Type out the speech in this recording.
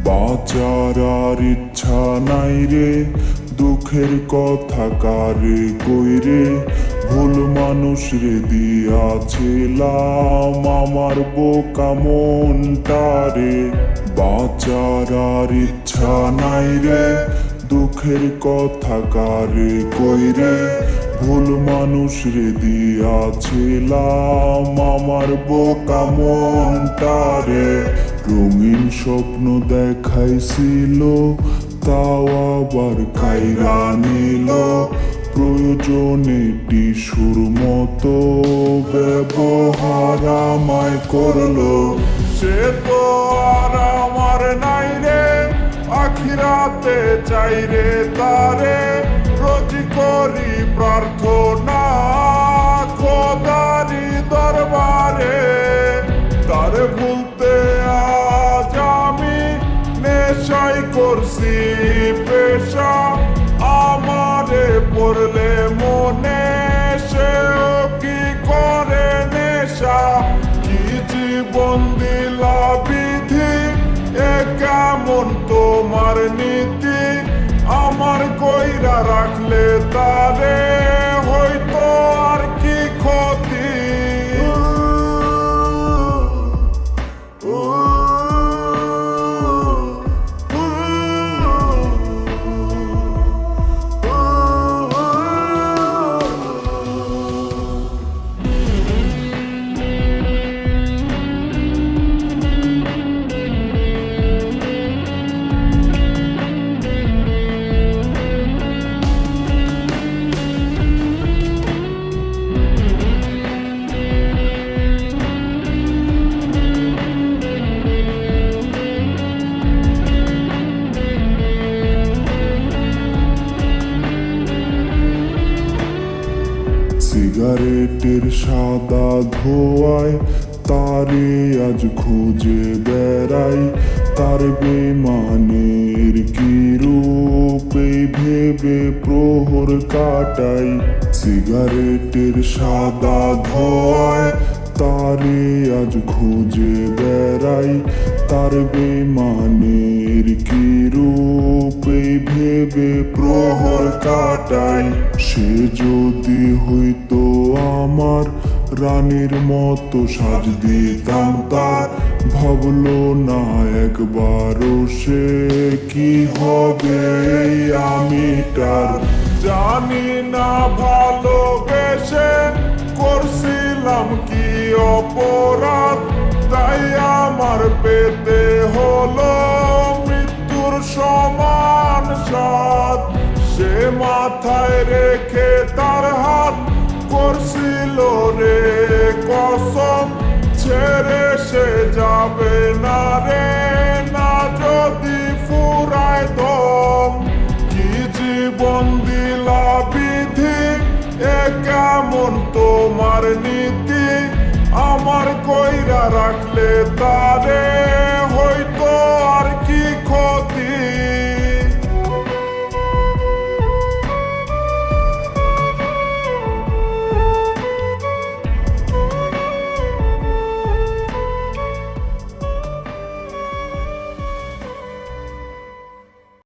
বাঁচার আর ইচ্ছা নাই রে, দুঃখের কথা কারে কইরে, ভুল মানুষ রে দিয়াছিলাম আমার বোকা মনটারে। বাঁচার আর ইচ্ছা নাই রে, দুঃখের কথা কারে কইরে, ভুল মানুষ রে দিয়াছিলাম আমার বোকা মনটারে। রঙিন স্বপ্ন দেখাইছিল, তাও আবার কাইরা নিল, প্রয়োজনে টিসুর মতো ব্যবহার আমায় করলো। সে তো আর আমার নাই রে, আখিরাতে চাই রে তারে, রোজি করি প্রার্থনা খোদারি দরবারে। তারে ভুলতে আজ আমি নেশাই করছি পেশা, আমারে পড়লে মনে সেও কি করে নেশা। কি জীবন দিলা বিধি, এ কেমন তোমার নীতি, আমার কইরা রাখলে তারে হয়তো আর কি ক্ষতি। সিগারেটের সাদা ধোয়ায় তারে আজ খুঁজে বেড়াই, তার বেমানের কি রূপ এই ভেবে প্রহর কাটাই। সিগারেটের সাদা ধোয়ায় তারে আজ খুঁজে বেড়াই, তার বেমানের কি রূপ এই ভেবে প্রহর কাটাই। সে যদি হইতো আমার রানীর মতো সাজ দিতাম তার, ভাবলো না একবারও সে কি হবে এই আমিটার। জানি না ভালোবেসে করছিলাম কি অপরাধ, তাই আমার পেতে হলো মৃত্যুর সমান স্বাদ। সে মাথায় রেখে তার হাত করছিল রে কসম, ছেড়ে সে যাবে না রে।